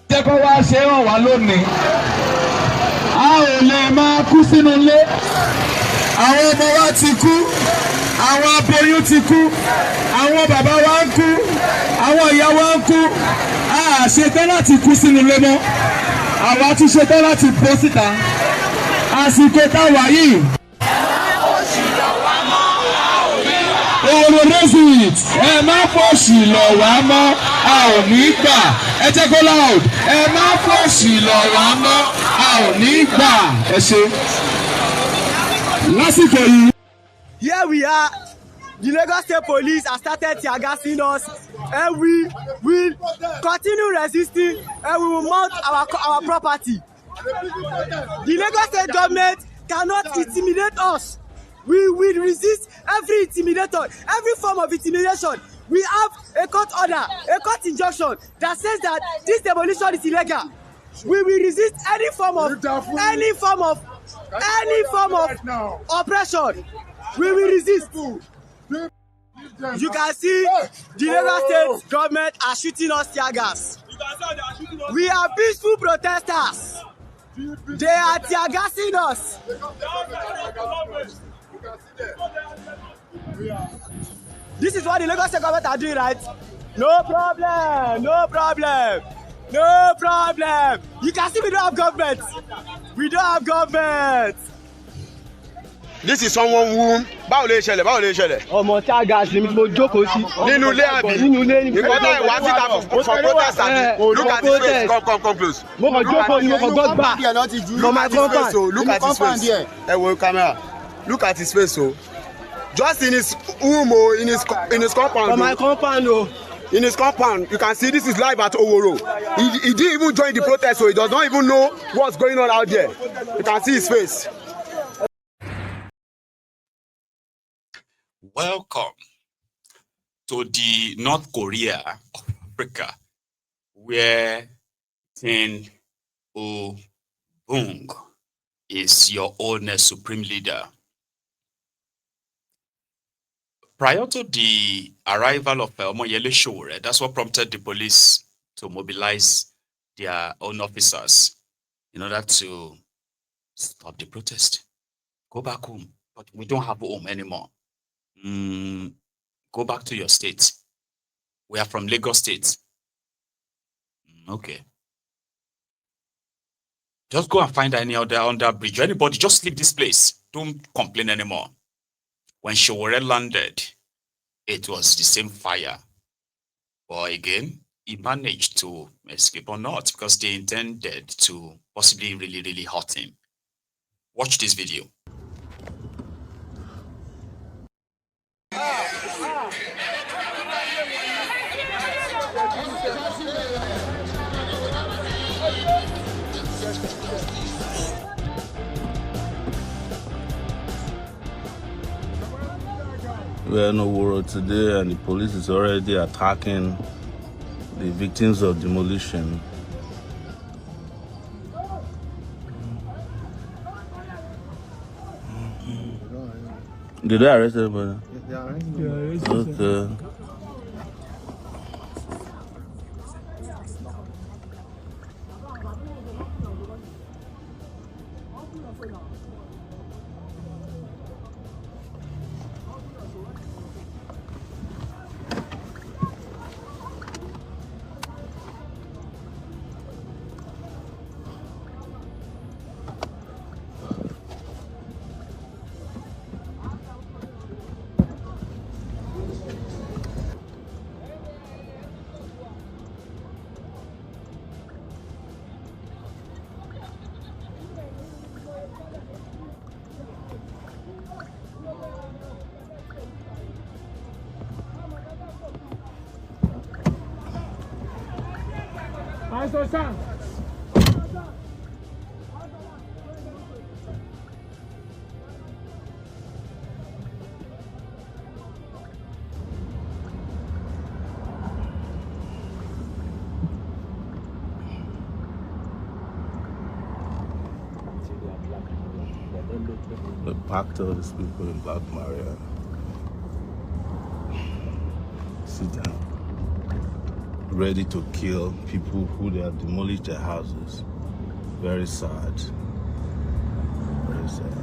Jẹ́ kó wá ṣe hàn wá lónìí. A ò lè máa kú sínú ilé. Àwọn ọmọ wa ti kú, àwọn aboyún ti kú, àwọn bàbá wa ń kú, àwọn ìyá wa ń kú. A ṣetán láti kú sínú ilé mọ́. Àwa tún ṣetán láti bọ́ síta. Àsìkò táwa yìí. It. Ẹ má fòṣì lọ̀ wá mọ́, a ò ní gbà. Ẹ jẹ́ kó loud. Ẹ má fòṣì lọ̀ wá mọ́, a ò ní gbà. Ẹ ṣe. Lásìkò yìí. Here we are. The Lagos State Police have started teagassing us, and we will continue resisting, and we will mount our property. The Lagos State government cannot intimidate us. We will resist every intimidator, every form of intimidation. We have a court order, a court injunction that says that this demolition is illegal. We will resist any form of oppression. We will resist. You can see the Lagos State government are shooting us tear gas. We are peaceful protesters. They are tear gassing us. This is what the Lagos State government are doing, right? No problem, no problem, no problem. You can see we don't have government. We don't have government. This is someone who báwo lè ṣẹlẹ̀. Ọmọ Teagassed ni mo jókòó sí. Nínú ilé àbí. Ìkọ́tà ìwà síta for protest àbí. Look at his face, come close. Mo kàn jókòó ni mo kàn gbọ́ gbà. Look at his face, so look at his face. Ẹ wo camera. Look at his face, so. Just in his room, in his compound. For my compound, in his compound, you can see this is live at Oworo. He didn't even join the protest, so he does not even know what's going on out there. You can see his face. Welcome to the North Korea of Africa, where Kim Il-sung is your own supreme leader. Prior to the arrival of Omoyele Sowore, that's what prompted the police to mobilize their own officers in order to stop the protest. Go back home, but we don't have home anymore. Go back to your state. We are from Lagos State. Okay. Just go and find any other under bridge. Anybody, just leave this place. Don't complain anymore. When Sowore landed, it was the same fire. But again, he managed to escape or not because they intended to possibly really hurt him. Watch this video. We're in Sowore today, and the police is already attacking the victims of demolition. Did they arrest everybody? Yeah, okay. They packed all these people in Black Maria. Sit down. Ready to kill people who they have demolished their houses. Very sad. Very sad.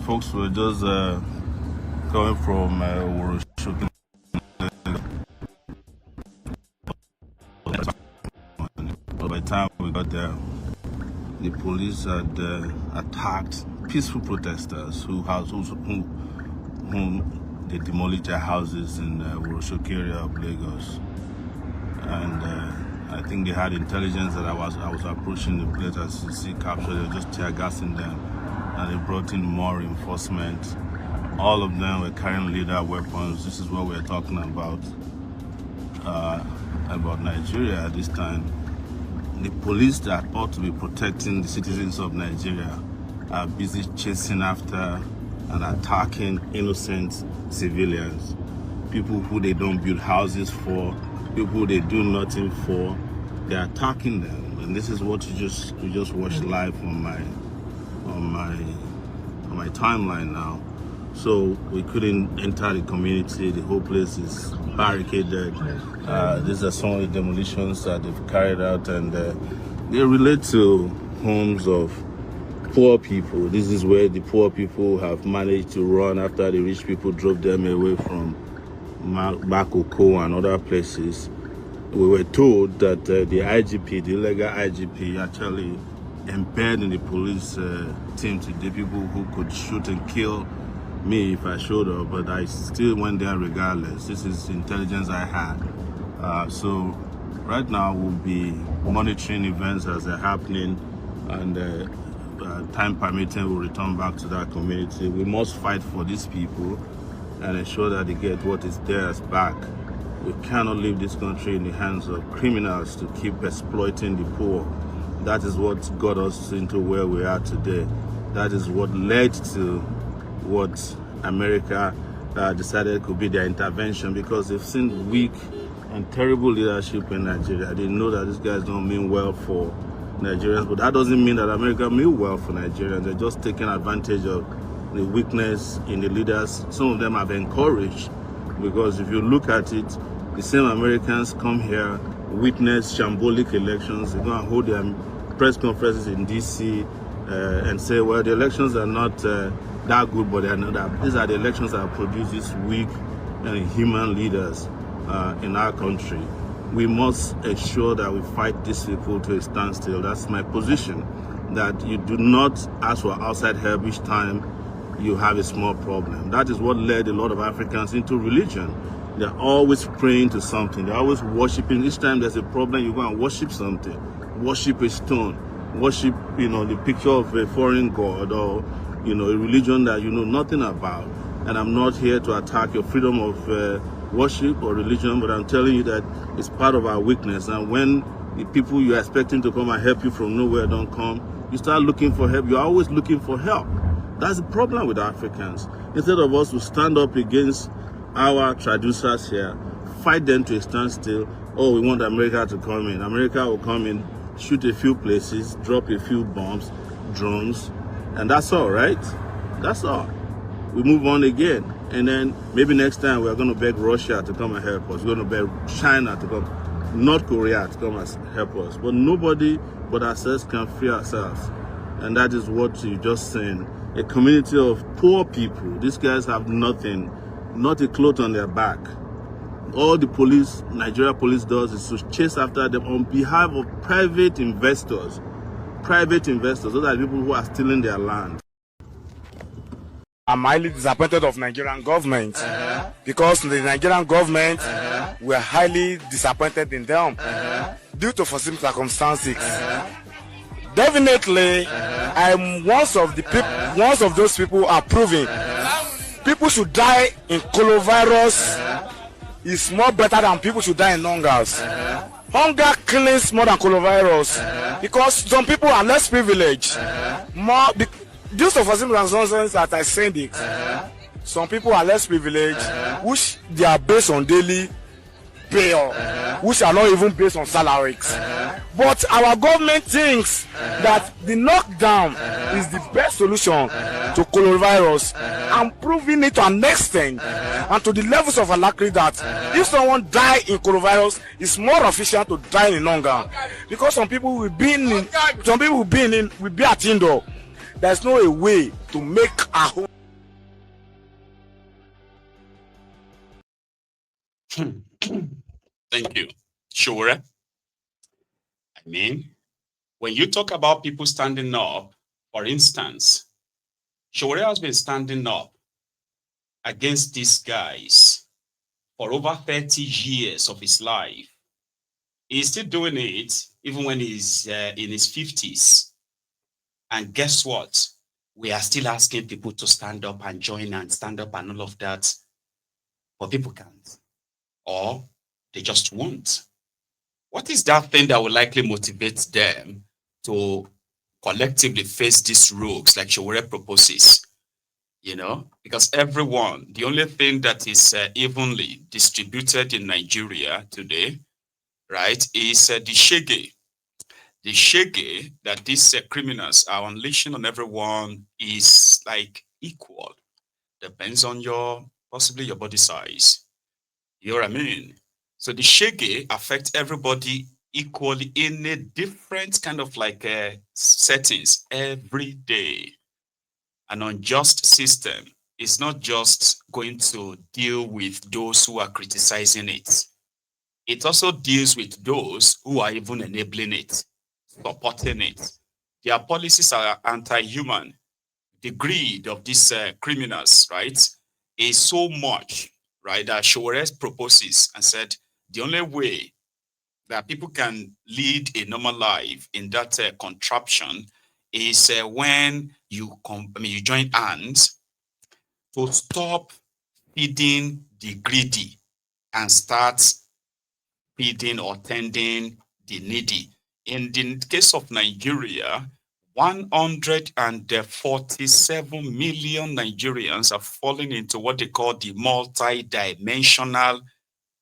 Folks were just coming from OWORONSOKI. By the time we got there, the police had attacked peaceful protesters whom they demolished their houses in the OWORONSOKI area of Lagos. And I think they had intelligence that I was approaching the place. As you see, captured. They were just tear-gassing them, and they brought in more reinforcement. All of them were carrying lethal weapons. This is what we're talking about Nigeria at this time. The police that ought to be protecting the citizens of Nigeria are busy chasing after and attacking innocent civilians, people who they don't build houses for, people who they do nothing for. They're attacking them, and this is what you just watched live on my timeline now. So we couldn't enter the community. The whole place is barricaded. These are some of the demolitions that they've carried out, and they relate to homes of poor people. This is where the poor people have managed to run after the rich people drove them away from Makoko and other places. We were told that the IGP, the illegal IGP, actually embedded in the police team today people who could shoot and kill me if I showed up, but I still went there regardless. This is intelligence I had. So right now we'll be monitoring events as they're happening, and time permitting we'll return back to that community. We must fight for these people and ensure that they get what is theirs back. We cannot leave this country in the hands of criminals to keep exploiting the poor. That is what got us into where we are today. That is what led to what America decided could be their intervention, because they've seen weak and terrible leadership in Nigeria. They know that these guys don't mean well for Nigerians, but that doesn't mean that America mean well for Nigerians. They're just taking advantage of the weakness in the leaders. Some of them have encouraged, because if you look at it, the same Americans come here, witness shambolic elections. They go and hold their press conferences in DC and say, well, the elections are not that good, but they are not that. These are the elections that produce these weak and inhuman leaders in our country. We must ensure that we fight these people to a standstill. That's my position, that you do not ask for outside help each time you have a small problem. That is what led a lot of Africans into religion. They're always praying to something. They're always worshiping. Each time there's a problem, you go and worship something. Worship a stone. Worship, the picture of a foreign god, or, a religion that you know nothing about. And I'm not here to attack your freedom of worship or religion, but I'm telling you that it's part of our weakness. And when the people you're expecting to come and help you from nowhere don't come, you start looking for help. You're always looking for help. That's the problem with Africans. Instead of us to stand up against our traducers here, fight them to a standstill. Oh, we want America to come in. America will come in, shoot a few places, drop a few bombs, drones, and that's all, right? That's all. We move on again. And then maybe next time we're going to beg Russia to come and help us. We're going to beg China to come, North Korea to come and help us. But nobody but ourselves can free ourselves. And that is what you just saying. A community of poor people. These guys have nothing, not a cloth on their back. All the police, Nigeria police does is to chase after them on behalf of private investors. Private investors, those are the people who are stealing their land. I'm highly disappointed of Nigerian government because the Nigerian government were highly disappointed in them due to foreseen circumstances. Definitely, I'm one of those people are proving people should die in coronavirus is more better than people should die in lungers. Hunger kills more than coronavirus because some people are less privileged. Due to for simple reasons that I said it, some people are less privileged, which they are based on daily pay, which are not even based on salaries. But our government thinks that the lockdown is the best solution to coronavirus, and proving it to an extent and to the levels of alacrity that if someone die in coronavirus, it's more efficient to die in hunger, because some people will be at indoor. There's no a way to make a home. Thank you. Sure. I mean, when you talk about people standing up, for instance, Sowore has been standing up against these guys for over 30 years of his life. He's still doing it even when he's in his 50s. And guess what? We are still asking people to stand up and join and stand up and all of that. But people can't. Or they just won't. What is that thing that will likely motivate them to collectively face these rogues like Sowore proposes? You know, because everyone, the only thing that is evenly distributed in Nigeria today, right, is the shege. The shege that these criminals are unleashing on everyone is like equal. Depends on possibly your body size. You know what I mean? So the shege affects everybody equally in a different kind of like settings every day. An unjust system is not just going to deal with those who are criticizing it. It also deals with those who are even enabling it, supporting it. Their policies are anti-human. The greed of these criminals, right, is so much, right, that Sowore proposes and said the only way that people can lead a normal life in that contraption is when you join hands to stop feeding the greedy and start feeding or tending the needy. In the case of Nigeria, 147 million Nigerians are falling into what they call the multi-dimensional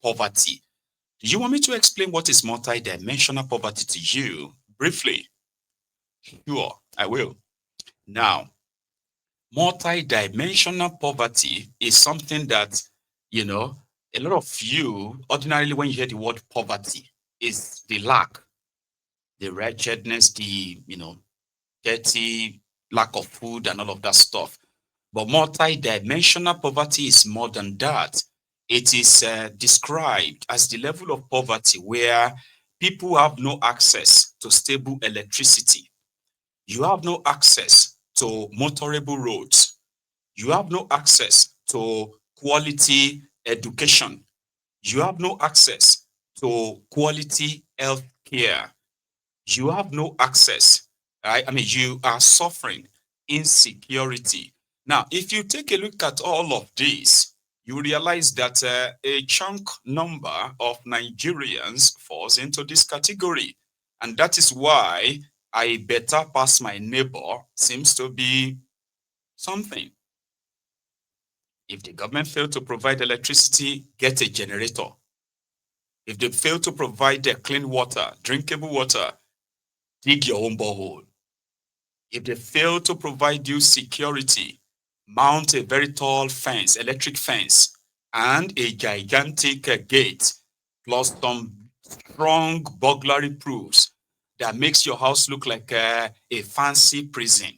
poverty. Do you want me to explain what is multi-dimensional poverty to you briefly? Sure, I will. Now, multi-dimensional poverty is something that, you know, a lot of you, ordinarily when you hear the word poverty, is the lack, the wretchedness, the, dirty, lack of food and all of that stuff. But multi-dimensional poverty is more than that. It is described as the level of poverty where people have no access to stable electricity. You have no access to motorable roads. You have no access to quality education. You have no access to quality health care. You have no access, right? I mean, you are suffering insecurity. Now, if you take a look at all of this, you realize that a chunk number of Nigerians falls into this category. And that is why I better pass my neighbor seems to be something. If the government failed to provide electricity, get a generator. If they fail to provide clean water, drinkable water, dig your own borehole. If they fail to provide you security, mount a very tall fence, electric fence, and a gigantic gate, plus some strong burglary proofs that makes your house look like a fancy prison.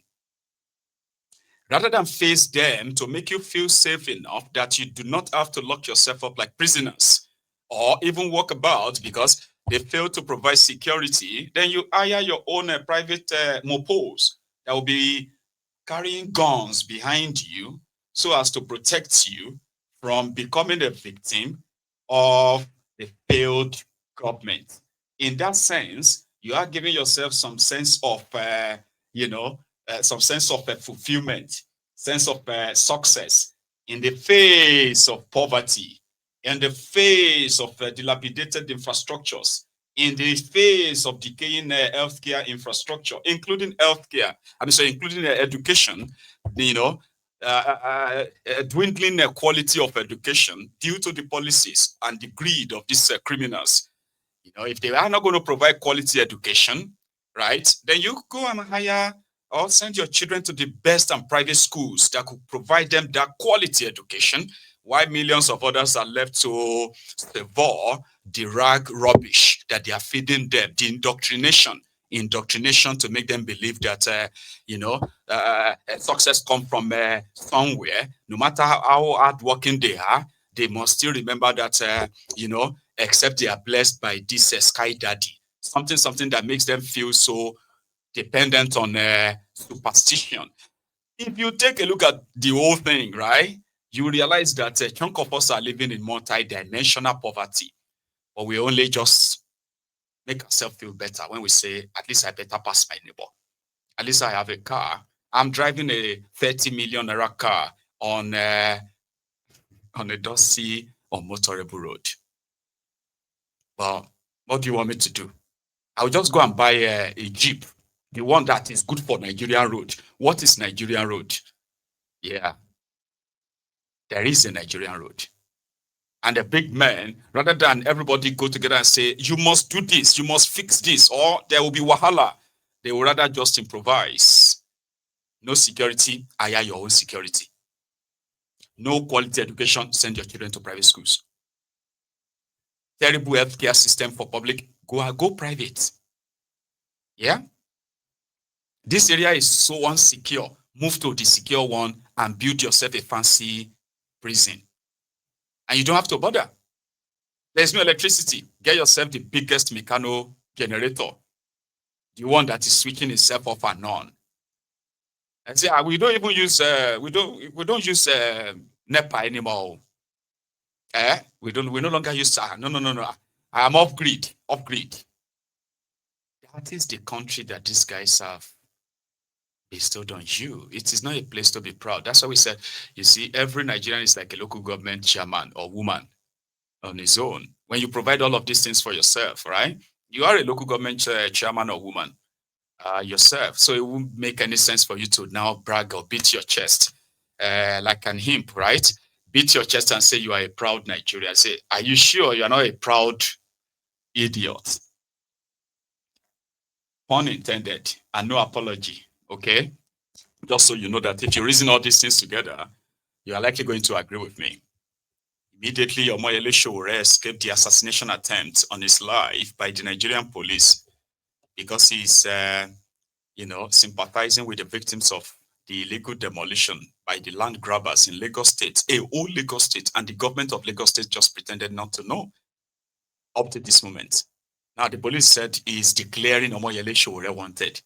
Rather than face them to make you feel safe enough that you do not have to lock yourself up like prisoners or even walk about because they fail to provide security, then you hire your own private mopos that will be carrying guns behind you so as to protect you from becoming a victim of the failed government. In that sense, you are giving yourself some sense of, fulfillment, sense of success in the face of poverty, in the face of dilapidated infrastructures, in the face of decaying healthcare infrastructure, including including education, dwindling quality of education due to the policies and the greed of these criminals. If they are not going to provide quality education, right, then you go and hire or send your children to the best and private schools that could provide them that quality education, while millions of others are left to devour the rag rubbish that they are feeding them, the indoctrination to make them believe that, success comes from somewhere. No matter how hardworking they are, they must still remember that, except they are blessed by this sky daddy, something that makes them feel so dependent on superstition. If you take a look at the whole thing, right, you realize that a chunk of us are living in multi-dimensional poverty, but we only just make ourselves feel better when we say, at least I better pass my neighbor. At least I have a car. I'm driving a 30 million naira car on a dusty, unmotorable road. Well, what do you want me to do? I'll just go and buy a Jeep, the one that is good for Nigerian road. What is Nigerian road? Yeah, there is a Nigerian road. And the big men, rather than everybody go together and say, you must do this, you must fix this, or there will be wahala, they will rather just improvise. No security, hire your own security. No quality education, send your children to private schools. Terrible healthcare system for public, go private. Yeah? This area is so unsecure. Move to the secure one and build yourself a fancy prison. And you don't have to bother. There's no electricity. Get yourself the biggest mechano generator. The one that is switching itself off and on. And say, we don't even use we don't use NEPA anymore. We no longer use no. I am off grid. That is the country that these guys have bestowed on you. It is not a place to be proud. That's why we said, you see, every Nigerian is like a local government chairman or woman on his own. When you provide all of these things for yourself, right? You are a local government chairman or woman yourself. So it won't make any sense for you to now brag or beat your chest like an imp, right? Beat your chest and say you are a proud Nigerian. Say, are you sure you are not a proud idiot? Pun intended, and no apology. Okay, just so you know that if you reason all these things together, you are likely going to agree with me. Immediately, Omoyele Sowore escaped the assassination attempt on his life by the Nigerian police because he's, sympathizing with the victims of the illegal demolition by the land grabbers in Lagos State, a whole Lagos State, and the government of Lagos State just pretended not to know up to this moment. Now, the police said he's declaring Omoyele Sowore wanted.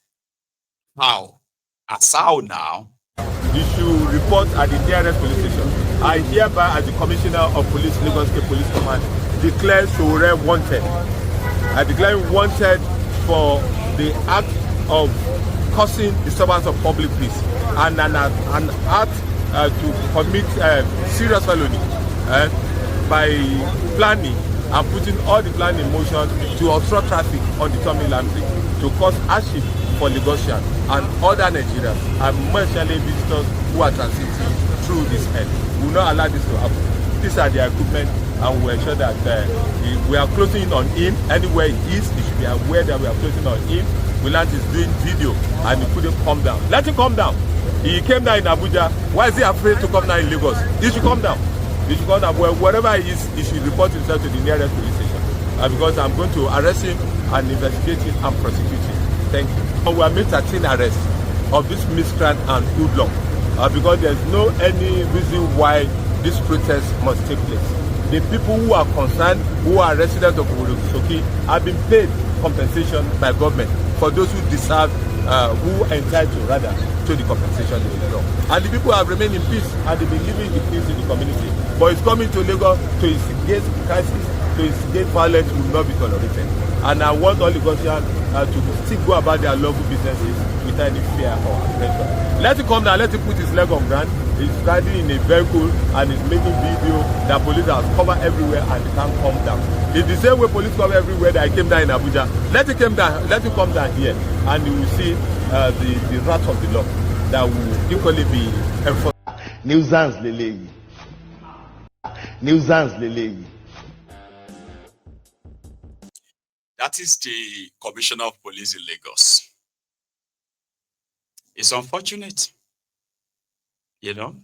How? As how now? You should report at the nearest police station. I hereby, as the Commissioner of Police, Lagos State Police Command, declare Sowore wanted. I declare him wanted for the act of causing disturbance of public peace and an act to commit serious felony by planning and putting all the plan in motion to obstruct traffic on the Terminal to cause hardship for Lagosians and other Nigerians, and especially visitors who are transiting through this end. We will not allow this to happen. These are the equipment, and we ensure that we are closing in on him anywhere he is. He should be aware that we are closing on him. Willant is doing video, and he couldn't come down. Let him come down. He came down in Abuja. Why is he afraid to come down in Lagos? He should come down. He should come down. Wherever he is, he should report himself to the nearest police station. Because I'm going to arrest him and investigate him and prosecute him. Thank you. We have made 13 arrests of this miscreant and hoodlum because there's no any reason why this protest must take place. The people who are concerned, who are residents of OWORONSOKI, have been paid compensation by government for those who deserve, who are entitled rather to the compensation they will draw. And the people have remained in peace and they've been living in peace in the community. But it's coming to Lagos to instigate crisis, to instigate violence will not be tolerated. And I want all Lagosians to still go about their lawful businesses without any fear or aggression. Let him come down, let him put his leg on ground. He's riding in a vehicle and is making video that police are covered everywhere and they can't come down. It's the same way police cover everywhere that I came down in Abuja. Let it come down here, and you will see the wrath of the law that will equally be enforced. Nuisance leleyi. Nuisance leleyi. That is the Commissioner of Police in Lagos. It's unfortunate, you know,